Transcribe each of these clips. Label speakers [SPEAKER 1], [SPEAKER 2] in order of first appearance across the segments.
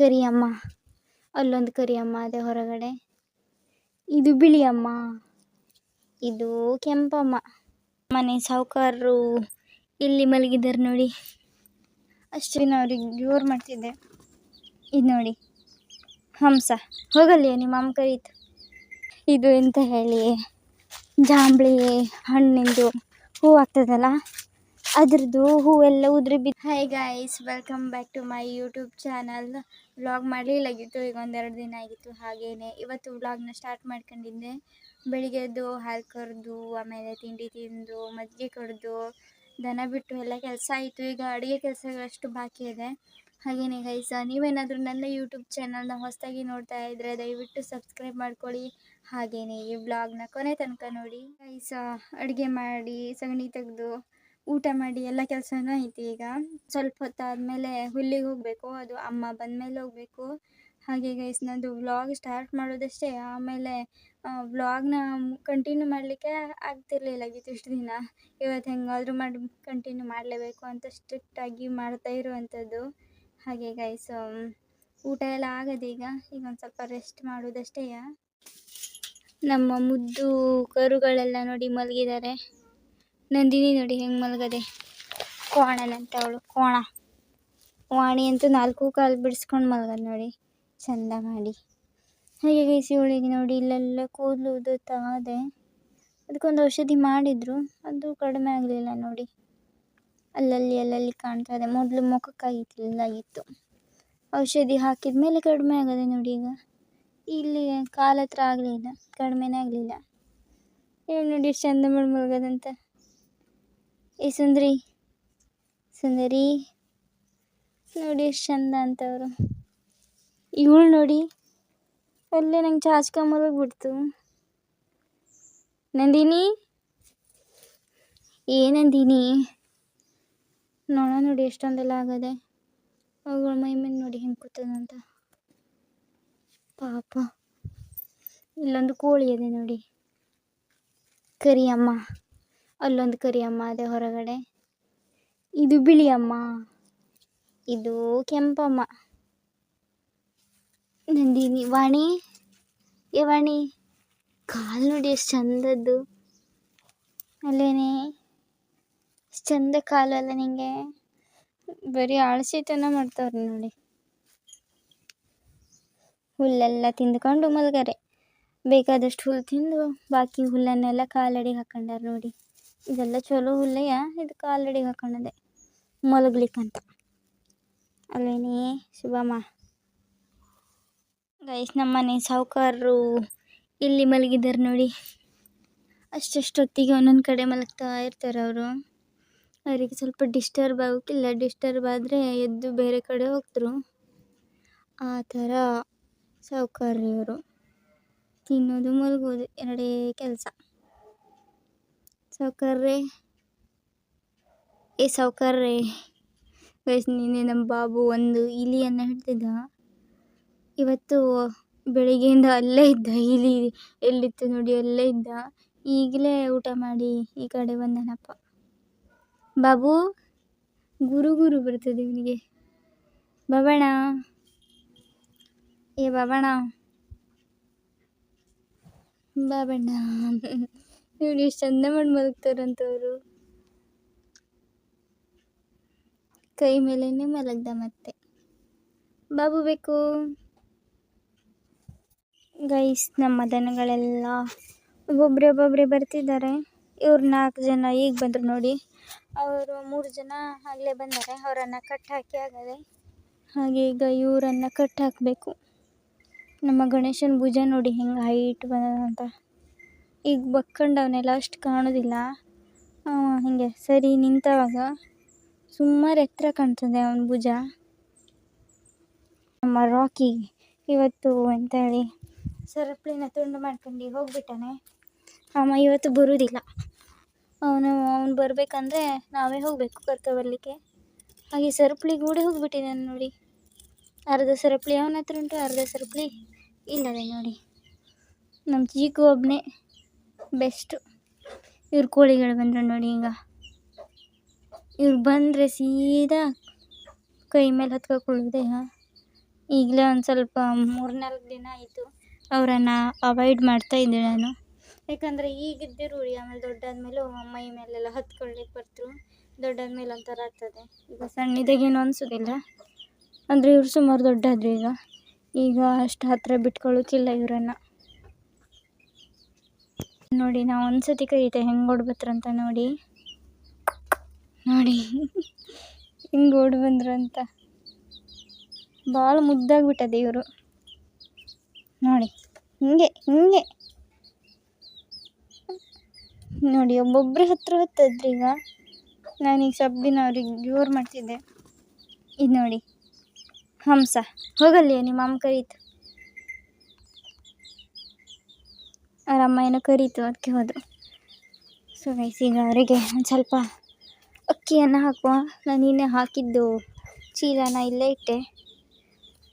[SPEAKER 1] ಕರಿಯಮ್ಮ, ಅಲ್ಲೊಂದು ಕರಿಯಮ್ಮ ಅದೇ ಹೊರಗಡೆ. ಇದು ಬಿಳಿಯಮ್ಮ, ಇದು ಕೆಂಪಮ್ಮ. ಮನೆ ಸಾವುಕಾರರು ಇಲ್ಲಿ ಮಲಗಿದ್ದಾರೆ ನೋಡಿ. ಅಷ್ಟು ದಿನ ಅವ್ರಿಗೆ ಜೋರು ಮಾಡ್ತಿದ್ದೆ. ಇದು ನೋಡಿ ಹಂಸ, ಹೋಗಲ್ಲ ನಿಮ್ಮ ಅಮ್ಮ ಕರೀತು. ಇದು ಎಂತ ಹೇಳಿ, ಜಾಂಬಳಿ ಹಣ್ಣಿಂದು ಹೂವು ಆಗ್ತದಲ್ಲ, ಅದ್ರದ್ದು ಹೂವೆಲ್ಲ ಉದುರಿ ಬಿದ್ದು. Hi guys, welcome back to my YouTube channel. Vlog ಮಾಡಲಿಲ್ಲಾಗಿತ್ತು, ಈಗ ಒಂದೆರಡು ದಿನ ಆಗಿತ್ತು. ಹಾಗೇನೆ ಇವತ್ತು ವ್ಲಾಗ್ನ ಸ್ಟಾರ್ಟ್ ಮಾಡ್ಕೊಂಡಿದ್ದೆ. ಬೆಳಿಗ್ಗೆ ಎದ್ದು ಹಾಲು ಕರೆದು, ಆಮೇಲೆ ತಿಂಡಿ ತಿಂದು, ಮಜ್ಜಿಗೆ ಕಡ್ದು, ದನ ಬಿಟ್ಟು ಎಲ್ಲ ಕೆಲಸ ಆಯಿತು. ಈಗ ಅಡುಗೆ ಕೆಲಸಗಳಷ್ಟು ಬಾಕಿ ಇದೆ. ಹಾಗೇನೆ ಗೈಸ್, ನೀವೇನಾದರೂ ನನ್ನ ಯೂಟ್ಯೂಬ್ ಚಾನಲ್ನ ಹೊಸದಾಗಿ ನೋಡ್ತಾ ಇದ್ದರೆ ದಯವಿಟ್ಟು ಸಬ್ಸ್ಕ್ರೈಬ್ ಮಾಡ್ಕೊಳ್ಳಿ. ಹಾಗೆಯೇ ಈ ವ್ಲಾಗ್ನ ಕೊನೆ ತನಕ ನೋಡಿ ಗೈಸ್. ಅಡುಗೆ ಮಾಡಿ, ಸಗಣಿ ತೆಗೆದು, ಊಟ ಮಾಡಿ ಎಲ್ಲ ಕೆಲಸನೂ ಐತಿ. ಈಗ ಸ್ವಲ್ಪ ಹೊತ್ತಾದಮೇಲೆ ಹುಲ್ಲಿಗೆ ಹೋಗಬೇಕು, ಅದು ಅಮ್ಮ ಬಂದಮೇಲೆ ಹೋಗಬೇಕು. ಹಾಗೆ ಗೈಸ್, ನಂದು ವ್ಲಾಗ್ ಸ್ಟಾರ್ಟ್ ಮಾಡೋದಷ್ಟೇ. ಆಮೇಲೆ ವ್ಲಾಗ್ನ ಕಂಟಿನ್ಯೂ ಮಾಡಲಿಕ್ಕೆ ಆಗ್ತಿರ್ಲಿಲ್ಲಾಗಿತ್ತು ಇಷ್ಟು ದಿನ. ಇವತ್ತು ಹೆಂಗಾದರೂ ಮಾಡಿ ಕಂಟಿನ್ಯೂ ಮಾಡಲೇಬೇಕು ಅಂತ ಸ್ಟ್ರಿಕ್ಟಾಗಿ ಮಾಡ್ತಾ ಇರುವಂಥದ್ದು. ಹಾಗೆ ಗೈಸ್, ಊಟ ಎಲ್ಲ ಆಗದೆ. ಈಗ ಒಂದು ಸ್ವಲ್ಪ ರೆಸ್ಟ್ ಮಾಡೋದಷ್ಟೇ. ನಮ್ಮ ಮುದ್ದು ಕರುಗಳೆಲ್ಲ ನೋಡಿ ಮಲಗಿದ್ದಾರೆ. ನಂದಿನಿ ನೋಡಿ ಹೆಂಗೆ ಮಲಗದೆ, ಕೋಣನಂತ ಅವಳು ಕೋಣ. ವಾಣಿ ಅಂತೂ 4 ಕಾಲು ಬಿಡಿಸ್ಕೊಂಡು ಮಲಗದು ನೋಡಿ, ಚಂದ ಮಾಡಿ. ಹಾಗೆ ಗೈಸ್, ಇವಳಿಗೆ ನೋಡಿ ಇಲ್ಲೆಲ್ಲ ಕೂದಲು ಉದುತ್ತಾ ಇದೆ. ಅದಕ್ಕೊಂದು ಔಷಧಿ ಮಾಡಿದರು, ಅದು ಕಡಿಮೆ ಆಗಲಿಲ್ಲ ನೋಡಿ. ಅಲ್ಲಲ್ಲಿ ಕಾಣ್ತಾ ಇದೆ. ಮೊದಲು ಮುಖಕ್ಕಾಗಿತ್ತು, ಔಷಧಿ ಹಾಕಿದ ಮೇಲೆ ಕಡಿಮೆ ಆಗದೆ ನೋಡಿ. ಈಗ ಇಲ್ಲಿ ಕಾಲ ಹತ್ರ ಆಗಲಿಲ್ಲ, ಕಡಿಮೆನೇ ಆಗಲಿಲ್ಲ. ಹೇಳಿ ನೋಡಿ ಎಷ್ಟು ಚಂದ ಮಾಡಿ ಮಲಗೋದಂತ. ಏ ಸುಂದರಿ ನೋಡಿ ಎಷ್ಟು ಚಂದ ಅಂತವರು. ಇವಳು ನೋಡಿ ಅಲ್ಲೇ ನಂಗೆ ಚಾಚ್ಕ ಮಲಗಿಬಿಡ್ತು. ನಂದಿನಿ, ನಂದಿನಿ, ನೋಡ ನೋಡಿ ಎಷ್ಟೊಂದೆಲ್ಲ ಆಗದೆ. ಅವುಗಳ ಮೈ ಮೇಲೆ ನೋಡಿ ಹೆಂಗೆ ಕೂತದಂತ ಪಾಪ. ಇಲ್ಲೊಂದು ಕೋಳಿ ಇದೆ ನೋಡಿ, ಕರಿಯಮ್ಮ, ಅಲ್ಲೊಂದು ಕರಿಯಮ್ಮ ಅದೇ ಹೊರಗಡೆ. ಇದು ಬಿಳಿಯಮ್ಮ, ಇದು ಕೆಂಪಮ್ಮ. ನಂದಿನಿ, ವಾಣಿ, ವಾಣಿ ಕಾಲು ನೋಡಿ ಎಷ್ಟು ಚಂದದ್ದು. ಅಲ್ಲೇನೆ ಎಷ್ಟು ಚಂದ ಕಾಲು ಅಲ್ಲ ನಿಂಗೆ. ಬರೀ ಆಳಸಿತನ ಮಾಡ್ತಾವ್ರಿ ನೋಡಿ. ಹುಲ್ಲೆಲ್ಲ ತಿಂದ್ಕೊಂಡು ಮಲಗಾರೆ. ಬೇಕಾದಷ್ಟು ಹುಲ್ಲು ತಿಂದು ಬಾಕಿ ಹುಲ್ಲನ್ನೆಲ್ಲ ಕಾಲಡಿಗೆ ಹಾಕೊಂಡಾರ ನೋಡಿ. ಇದೆಲ್ಲ ಚಲೋ ಹುಲ್ಲೆಯ, ಇದು ಕಾಲಡಿಗೆ ಹಾಕೊಂಡದೆ ಮಲಗ್ಲಿಕ್ಕಂತ. ಅಲ್ಲೇನೇ ಶುಭಮ್ಮ. ಗೈಸ್, ನಮ್ಮನೆ ಸಾವುಕಾರರು ಇಲ್ಲಿ ಮಲಗಿದ್ದಾರೆ ನೋಡಿ. ಅಷ್ಟೊತ್ತಿಗೆ ಒಂದೊಂದು ಕಡೆ ಮಲಗ್ತಾ ಇರ್ತಾರೆ ಅವರು. ಅವರಿಗೆ ಸ್ವಲ್ಪ ಡಿಸ್ಟರ್ಬ್ ಆಗೋಕ್ಕಿಲ್ಲ. ಡಿಸ್ಟರ್ಬ್ ಆದರೆ ಎದ್ದು ಬೇರೆ ಕಡೆ ಹೋಗ್ತರು. ಆ ಥರ ಸಾವುಕಾರ್ರಿ ಇವರು. ತಿನ್ನೋದು ಮಲಗೋದು ಎರಡೇ ಕೆಲಸ. ಸಾವುಕಾರ್ರೆ, ಸಾವುಕಾರ್ರೆ. ಗೈಸ್, ನಿನ್ನೆ ನಮ್ಮ ಬಾಬು ಒಂದು ಇಲಿಯನ್ನು ಹಿಡ್ದಿದ್ದ. ಇವತ್ತು ಬೆಳಿಗ್ಗೆಯಿಂದ ಅಲ್ಲೇ ಇದ್ದ. ಇಲಿ ಎಲ್ಲಿತ್ತು ನೋಡಿ ಅಲ್ಲೇ ಇದ್ದ. ಈಗಲೇ ಊಟ ಮಾಡಿ ಈ ಕಡೆ ಬಂದನಪ್ಪ. ಬಾಬು ಗುರು ಬರ್ತದೆ ಇವನಿಗೆ. ಬಾಬಣ್ಣ, ಬಾಬಣ್ಣ ನೋಡಿ ಎಷ್ಟು ಚಂದ ಮಾಡಿ ಮಲಗ್ತಾರಂತವರು. ಕೈ ಮೇಲೇನೆ ಮಲಗ್ದ. ಮತ್ತೆ ಬಾಬು ಬೇಕು. ಗೈಸ್, ನಮ್ಮ ದನಗಳೆಲ್ಲ ಒಬ್ಬೊಬ್ಬರೇ ಬರ್ತಿದ್ದಾರೆ. ಇವ್ರು 4 ಜನ ಈಗ ಬಂದರು ನೋಡಿ. ಅವರು 3 ಜನ ಆಗಲೇ ಬಂದರೆ ಅವರನ್ನು ಕಟ್ಟಾಕಿ ಆಗದೆ. ಹಾಗೆ ಈಗ ಇವರನ್ನು ಕಟ್ಟಾಕಬೇಕು. ನಮ್ಮ ಗಣೇಶನ ಭುಜ ನೋಡಿ ಹೆಂಗೆ ಹೈಟ್ ಬಂದದಂತ. ಈಗ ಬಕ್ಕೊಂಡವನೆಲ್ಲ ಅಷ್ಟು ಕಾಣೋದಿಲ್ಲ. ಹಿಂಗೆ ಸರಿ ನಿಂತವಾಗ ಸುಮಾರು ಎತ್ತರ ಕಾಣ್ತದೆ ಅವನ ಭುಜ. ನಮ್ಮ ರಾಕಿ ಇವತ್ತು ಅಂತ ಹೇಳಿ ಸರಪಳಿನ ತುಂಡು ಮಾಡ್ಕೊಂಡು ಹೋಗ್ಬಿಟ್ಟಾನೆ. ಅಮ್ಮ ಇವತ್ತು ಬರುವುದಿಲ್ಲ. ಅವನು ಬರಬೇಕಂದ್ರೆ ನಾವೇ ಹೋಗಬೇಕು ಕರ್ಕೊಬರ್ಲಿಕ್ಕೆ. ಹಾಗೆ ಸರಪಳಿ ಕೂಡ ಹೋಗಿಬಿಟ್ಟಿದ್ದಾನೆ ನೋಡಿ. ಅರ್ಧ ಸರಪಳಿ ಅವನ ಹತ್ರ ಉಂಟು, ಅರ್ಧ ಸರಪಳಿ ಇಲ್ಲದೆ ನೋಡಿ. ನಮ್ಮ ಚೀಕು ಒಬ್ಬನೇ ಬೆಸ್ಟು. ಇವ್ರು ಕೋಳಿಗಳು ಬಂದರು ನೋಡಿ. ಈಗ ಇವ್ರು ಬಂದರೆ ಸೀದಾ ಕೈ ಮೇಲೆ ಹತ್ಕೊಳ್ಳೋದೆ. ಈಗಲೇ ಒಂದು ಸ್ವಲ್ಪ 3-4 ದಿನ ಆಯಿತು ಅವರನ್ನು ಅವಾಯ್ಡ್ ಮಾಡ್ತಾ ಇದ್ದೆ ನಾನು. ಯಾಕಂದರೆ ಈಗಿದ್ದೇ ರೂಢಿ, ಆಮೇಲೆ ದೊಡ್ಡಾದ್ಮೇಲೆ ಮೈ ಮೇಲೆಲ್ಲ ಹತ್ಕೊಳ್ಳಿಕ್ಕೆ ಬರ್ತರು. ದೊಡ್ಡಾದ್ಮೇಲೆ ಒಂಥರ ಆಗ್ತದೆ. ಈಗ ಸಣ್ಣದಾಗೇನು ಅನಿಸೋದಿಲ್ಲ, ಅಂದರೆ ಇವ್ರು ಸುಮಾರು ದೊಡ್ಡಾದ್ರು ಈಗ ಅಷ್ಟು ಹತ್ತಿರ ಬಿಟ್ಕೊಳ್ಳೋಕ್ಕಿಲ್ಲ ಇವರನ್ನು. ನೋಡಿ ನಾವು ಒಂದು ಸತಿ ಕರೀತೆ ಹೆಂಗೆ ಓಡಿ ಬತ್ರಂತ ನೋಡಿ ಹಿಂಗೆ ಓಡಿ ಬಂದ್ರು ಅಂತ. ಭಾಳ ಮುದ್ದಾಗ್ಬಿಟ್ಟದೆ ಇವರು ನೋಡಿ. ಹಿಂಗೆ ನೋಡಿ ಒಬ್ಬೊಬ್ಬರೇ ಹತ್ತದ್ರಿ. ಈಗ ನಾನೀಗ ಸ್ವಲ್ಪ ದಿನ ಅವ್ರಿಗೆ ಜೋರು ಮಾಡ್ತಿದ್ದೆ. ಇದು ನೋಡಿ ಹಂಸ, ಹೋಗಲ್ಲಿ ನಿಮ್ಮ ಅಮ್ಮ ಕರೀತು, ಅವ್ರ ಅಮ್ಮ ಏನೋ ಕರೀತು ಅದಕ್ಕೆ ಹೋದರು. ಸೊ ಗೈಸ್, ಈಗ ಅವರಿಗೆ ಒಂದು ಸ್ವಲ್ಪ ಅಕ್ಕಿಯನ್ನು ಹಾಕುವ. ನಾನು ಇನ್ನೇ ಹಾಕಿದ್ದು ಚೀಲನ ಇಲ್ಲೇ ಇಟ್ಟೆ.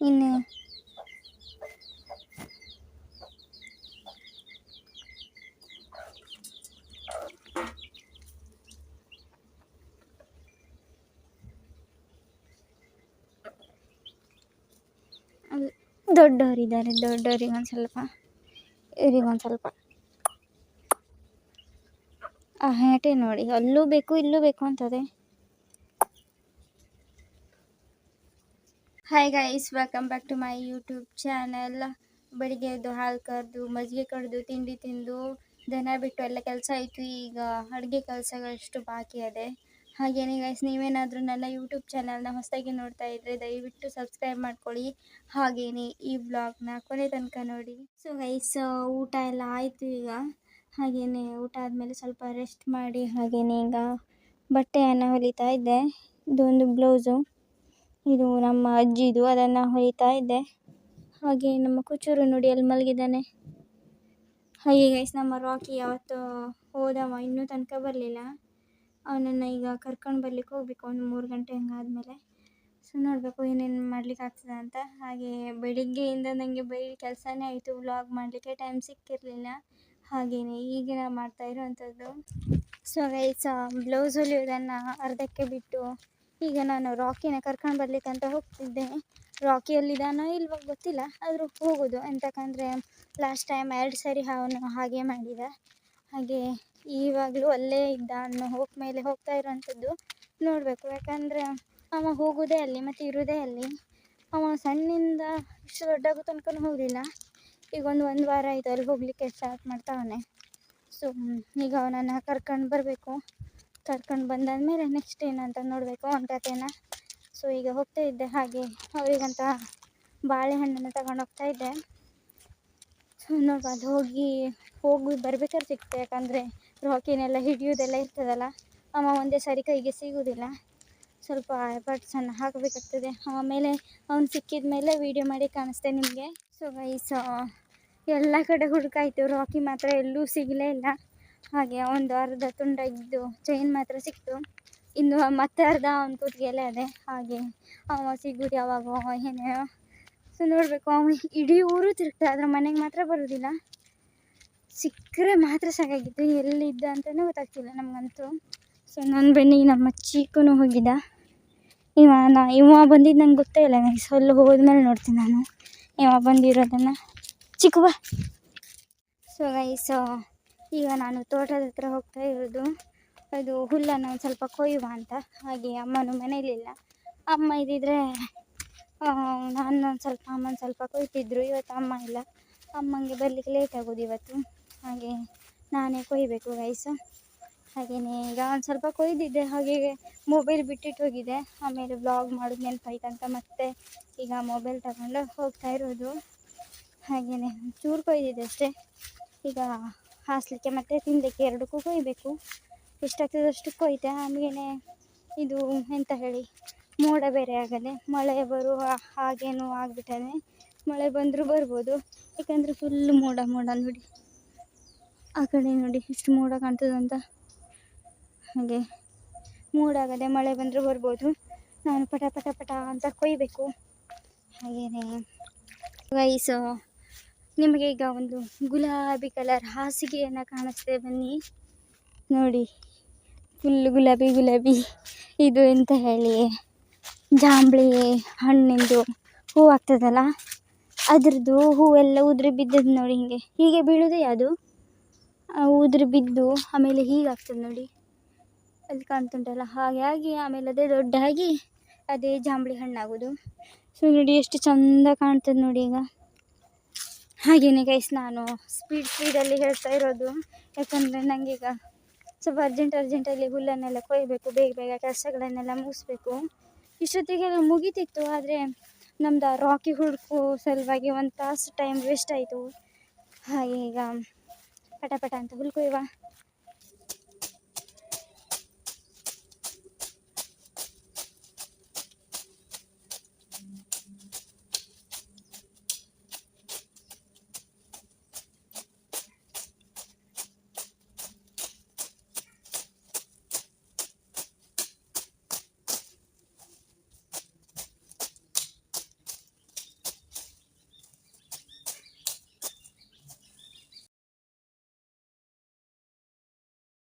[SPEAKER 1] ಇನ್ನು ದೊಡ್ಡವರಿದ್ದಾರೆ, ದೊಡ್ಡವರಿಗೊಂದು ಸ್ವಲ್ಪ, ಇವರಿಗೊಂದು ಸ್ವಲ್ಪ. ಆ ಹ್ಯಾಟೆ ನೋಡಿ, ಅಲ್ಲೂ ಬೇಕು ಇಲ್ಲೂ ಬೇಕು ಅಂತದೆ. Hi guys, welcome back to my YouTube channel. ಬೆಳಿಗ್ಗೆ ಎದ್ದು ಹಾಲು ಕರೆದು ಮಜ್ಜಿಗೆ ಕಡ್ದು ತಿಂಡಿ ತಿಂದು ದನ ಬಿಟ್ಟು ಎಲ್ಲ ಕೆಲಸ ಆಯಿತು. ಈಗ ಅಡುಗೆ ಕೆಲಸಗಳಷ್ಟು ಬಾಕಿ ಇದೆ. ಹಾಗೇನೇ ಗೈಸ್, ನೀವೇನಾದರೂ ನನ್ನ ಯೂಟ್ಯೂಬ್ ಚಾನಲ್ನ ಹೊಸದಾಗಿ ನೋಡ್ತಾ ಇದ್ದರೆ ದಯವಿಟ್ಟು ಸಬ್ಸ್ಕ್ರೈಬ್ ಮಾಡ್ಕೊಳ್ಳಿ. ಹಾಗೆಯೇ ಈ ವ್ಲಾಗ್ನ ಕೊನೆ ತನಕ ನೋಡಿ. ಸೊ ಗೈಸ್, ಊಟ ಎಲ್ಲ ಆಯಿತು ಈಗ. ಹಾಗೆಯೇ ಊಟ ಆದಮೇಲೆ ಸ್ವಲ್ಪ ರೆಸ್ಟ್ ಮಾಡಿ ಹಾಗೆಯೇ ಈಗ ಬಟ್ಟೆಯನ್ನು ಹೊಲಿತಾ ಇದ್ದೆ. ಇದೊಂದು ಬ್ಲೌಸು, ಇದು ನಮ್ಮ ಅಜ್ಜಿದು, ಅದನ್ನು ಹೊಲಿತಾ ಇದ್ದೆ. ಹಾಗೆ ನಮ್ಮ ಕುಚೂರು ನೋಡಿ ಅಲ್ಲಿ ಮಲಗಿದ್ದಾನೆ. ಹಾಗೆ ಗೈಸ್, ನಮ್ಮ ರಾಕಿ ಯಾವತ್ತು ಹೋದವ ಇನ್ನೂ ತನಕ ಬರಲಿಲ್ಲ. ಅವನನ್ನು ಈಗ ಕರ್ಕೊಂಡು ಬರ್ಲಿಕ್ಕೆ ಹೋಗ್ಬೇಕು ಒಂದು 3 ಗಂಟೆ ಹಂಗಾದ್ಮೇಲೆ. ಸೊ ನೋಡಬೇಕು ಏನೇನು ಮಾಡ್ಲಿಕ್ಕೆ ಆಗ್ತದೆ ಅಂತ. ಹಾಗೆ ಬೆಳಿಗ್ಗೆಯಿಂದ ನನಗೆ ಬರೀ ಕೆಲಸನೇ ಆಯಿತು, ವ್ಲಾಗ್ ಮಾಡಲಿಕ್ಕೆ ಟೈಮ್ ಸಿಕ್ಕಿರಲಿಲ್ಲ. ಹಾಗೆಯೇ ಈಗ ಮಾಡ್ತಾ ಇರೋವಂಥದ್ದು. ಸೊ ಗೈಸ್, ಬ್ಲೌಸ್ ಹೊಲಿಯೋದನ್ನು ಅರ್ಧಕ್ಕೆ ಬಿಟ್ಟು ಈಗ ನಾನು ರಾಕಿನ ಕರ್ಕೊಂಡು ಬರ್ಲಿಕ್ಕೆ ಅಂತ ಹೋಗ್ತಿದ್ದೆ. ರಾಕಿ ಎಲ್ಲಿದ್ದಾನೋ ಇಲ್ವೋ ಗೊತ್ತಿಲ್ಲ, ಆದರೂ ಹೋಗೋದು. ಎಂತಕ್ಕಂದರೆ ಲಾಸ್ಟ್ ಟೈಮ್ 2 ಸರಿ ಅವನು ಹಾಗೆ ಮಾಡಿದ. ಹಾಗೆ ಇವಾಗಲೂ ಅಲ್ಲೇ ಇದ್ದ, ಅವನು ಮೇಲೆ ಹೋಗ್ತಾ ಇರೋವಂಥದ್ದು. ನೋಡಬೇಕು, ಯಾಕಂದರೆ ಅವ ಹೋಗೋದೇ ಅಲ್ಲಿ ಮತ್ತು ಇರೋದೇ ಅಲ್ಲಿ. ಅವ ಸಣ್ಣಿಂದ ಇಷ್ಟು ದೊಡ್ಡಾಗೋ ತನಕ ಹೋಗಲಿಲ್ಲ. ಈಗ ಒಂದು ವಾರ ಆಯಿತು ಅಲ್ಲಿ ಹೋಗಲಿಕ್ಕೆ ಸ್ಟಾರ್ಟ್ ಮಾಡ್ತಾವನೆ. ಸೊ ಈಗ ಅವನನ್ನು ಕರ್ಕೊಂಡು ಬರಬೇಕು. ಕರ್ಕೊಂಡು ಬಂದಾದಮೇಲೆ ನೆಕ್ಸ್ಟ್ ಏನಂತ ನೋಡಬೇಕು ಅವನ ಕಥೆನ. ಸೊ ಈಗ ಹೋಗ್ತಾ ಇದ್ದೆ. ಹಾಗೆ ಅವರಿಗಂತ ಬಾಳೆಹಣ್ಣನ್ನು ತಗೊಂಡು ಹೋಗ್ತಾ ಇದ್ದೆ. ಸೊ ನೋಡ್ಬಾರ್ದು, ಹೋಗಿ ಬರ್ಬೇಕಾದ್ರೆ ಸಿಕ್ತೆ. ಯಾಕಂದರೆ ರಾಕಿನೆಲ್ಲ ಹಿಡಿಯೋದೆಲ್ಲ ಇರ್ತದಲ್ಲ, ಅವ ಒಂದೇ ಸಾರಿ ಕೈಗೆ ಸಿಗೋದಿಲ್ಲ. ಸ್ವಲ್ಪ ಎಫರ್ಟ್ಸನ್ನು ಹಾಕಬೇಕಾಗ್ತದೆ. ಆಮೇಲೆ ಅವ್ನು ಸಿಕ್ಕಿದ ಮೇಲೆ ವೀಡಿಯೋ ಮಾಡಿ ಕಾಣಿಸ್ತೆ ನಿಮಗೆ. ಸೊ ಗೈಸ್, ಎಲ್ಲ ಕಡೆ ಹುಡುಕಾಯ್ತು, ರಾಕಿ ಮಾತ್ರ ಎಲ್ಲೂ ಸಿಗಲೇ ಇಲ್ಲ. ಹಾಗೆ ಒಂದು ಅರ್ಧ ತುಂಡಾಗಿದ್ದು ಚೈನ್ ಮಾತ್ರ ಸಿಕ್ತು. ಇನ್ನು ಮತ್ತೆ ಅರ್ಧ ಅವನ ಕೂತ್ಗೆಲೆ ಅದೇ. ಹಾಗೆ ಅವ ಸಿಗೋದು ಯಾವಾಗ ಏನೇ. ಸೊ ನೋಡಬೇಕು, ಅವ ಇಡೀ ಊರು ತಿರುಗ್ತಾ, ಆದರೆ ಮನೆಗೆ ಮಾತ್ರ ಬರೋದಿಲ್ಲ. ಸಿಕ್ಕರೆ ಮಾತ್ರ ಸಾಕಾಗಿತ್ತು, ಎಲ್ಲಿದ್ದ ಅಂತಲೇ ಗೊತ್ತಾಗ್ತಿಲ್ಲ ನಮಗಂತೂ. ಸೊ ನನ್ನ ಬೆನ್ನಿಗೆ ನಮ್ಮ ಚೀಕೂ ಹೋಗಿದ್ದ. ಇವ ಬಂದಿದ್ದು ನಂಗೆ ಗೊತ್ತೇ ಇಲ್ಲ. ನನಗೆ ಸ್ವಲ್ಪ ಹೋದ್ಮೇಲೆ ನೋಡ್ತೀನಿ ನಾನು ಇವ ಬಂದಿರೋದನ್ನು. ಚಿಕ್ಕುವ. ಸೊ ಗೈಸ್, ಈಗ ನಾನು ತೋಟದ ಹತ್ರ ಹೋಗ್ತಾ ಇರೋದು. ಅದು ಹುಲ್ಲನ್ನು ಒಂದು ಸ್ವಲ್ಪ ಕೊಯ್ಯುವ ಅಂತ. ಹಾಗೆ ಅಮ್ಮನೂ ಮನೇಲಿಲ್ಲ. ಅಮ್ಮ ಇದ್ದಿದ್ರೆ ಅಮ್ಮನ ಸ್ವಲ್ಪ ಕೊಯ್ತಿದ್ರು. ಇವತ್ತು ಅಮ್ಮ ಇಲ್ಲ, ಅಮ್ಮಂಗೆ ಬರಲಿಕ್ಕೆ ಲೇಟ್ ಆಗೋದು ಇವತ್ತು. ಹಾಗೆ ನಾನೇ ಕೊಯ್ಯಬೇಕು ಗೈಸ್. ಹಾಗೆಯೇ ಈಗ ಒಂದು ಸ್ವಲ್ಪ ಕೊಯ್ದಿದ್ದೆ. ಹಾಗೆ ಮೊಬೈಲ್ ಬಿಟ್ಟಿಟ್ಟು ಹೋಗಿದೆ. ಆಮೇಲೆ ವ್ಲಾಗ್ ಮಾಡೋದು ನೆನಪಾಯ್ತಂತ ಮತ್ತೆ ಈಗ ಮೊಬೈಲ್ ತಗೊಂಡು ಹೋಗ್ತಾ ಇರೋದು. ಹಾಗೆಯೇ ಚೂರು ಕೊಯ್ದಿದ್ದೆ ಅಷ್ಟೇ. ಈಗ ಹಾಸಲಿಕ್ಕೆ ಮತ್ತು ತಿನ್ನಲಿಕ್ಕೆ ಎರಡಕ್ಕೂ ಕೊಯ್ಯಬೇಕು. ಎಷ್ಟಾಗ್ತದಷ್ಟು ಕೊಯ್ತೆ. ಆಮೇಲೆ ಇದು ಎಂತ ಹೇಳಿ, ಮೋಡ ಬೇರೆ ಆಗದೆ, ಮಳೆ ಬರುವ ಹಾಗೇನೂ ಆಗಿಬಿಟ್ಟದೆ. ಮಳೆ ಬಂದರೂ ಬರ್ಬೋದು, ಯಾಕಂದರೆ ಫುಲ್ಲು ಮೋಡ ನೋಡಿ. ಆ ಕಡೆ ನೋಡಿ ಎಷ್ಟು ಮೋಡ ಕಾಣ್ತದಂತ. ಹಾಗೆ ಮೋಡ ಆಗದೆ ಮಳೆ ಬಂದರೂ ಬರ್ಬೋದು. ನಾನು ಪಟ ಪಟ ಪಟ ಅಂತ ಕೊಯ್ಯಬೇಕು. ಹಾಗೆಯೇ ಗೈಸ್, ನಿಮಗೆ ಈಗ ಒಂದು ಗುಲಾಬಿ ಕಲರ್ ಹಾಸಿಗೆಯನ್ನು ಕಾಣಿಸ್ತೇ ಬನ್ನಿ ನೋಡಿ. ಫುಲ್ಲು ಗುಲಾಬಿ. ಇದು ಎಂತ ಹೇಳಿ, ಜಾಂಬಳಿ ಹಣ್ಣಿಂದು ಹೂವು ಆಗ್ತದಲ್ಲ ಅದ್ರದ್ದು ಹೂವೆಲ್ಲ ಉದುರಿ ಬಿದ್ದದ್ದು ನೋಡಿ, ಹೀಗೆ ಬೀಳೋದೇ ಅದು ಉದುರಿ ಬಿದ್ದು ಆಮೇಲೆ ಹೀಗೆ ಆಗ್ತದೆ ನೋಡಿ, ಅಲ್ಲಿ ಕಾಣ್ತುಂಟಲ್ಲ ಹಾಗೆ ಆಮೇಲೆ ಅದೇ ದೊಡ್ಡಾಗಿ ಅದೇ ಜಾಂಬಳಿ ಹಣ್ಣಾಗೋದು. ಸೊ ನೋಡಿ ಎಷ್ಟು ಚಂದ ಕಾಣ್ತದೆ ನೋಡಿ. ಈಗ ಹಾಗೆಯೇ ಗೈಸ್, ನಾನು ಸ್ಪೀಡಲ್ಲಿ ಹೇಳ್ತಾ ಇರೋದು, ಯಾಕಂದರೆ ನನಗೆ ಈಗ ಸ್ವಲ್ಪ ಅರ್ಜೆಂಟಲ್ಲಿ ಹುಲ್ಲನ್ನೆಲ್ಲ ಕೊಯ್ಯಬೇಕು, ಬೇಗ ಕೆಲಸಗಳನ್ನೆಲ್ಲ ಮುಗಿಸ್ಬೇಕು. ಇಷ್ಟೊತ್ತಿಗೆಲ್ಲ ಮುಗೀತಿತ್ತು, ಆದರೆ ನಮ್ದು ರಾಕಿ ಹುಡುಕು ಸಲುವಾಗಿ 1 ತಾಸು ಟೈಮ್ ವೇಸ್ಟ್ ಆಯಿತು. ಹಾಗೆ ಈಗ ಪಟ ಅಂತ ಹುಲ್ ಕೊಯ್ಯುವ.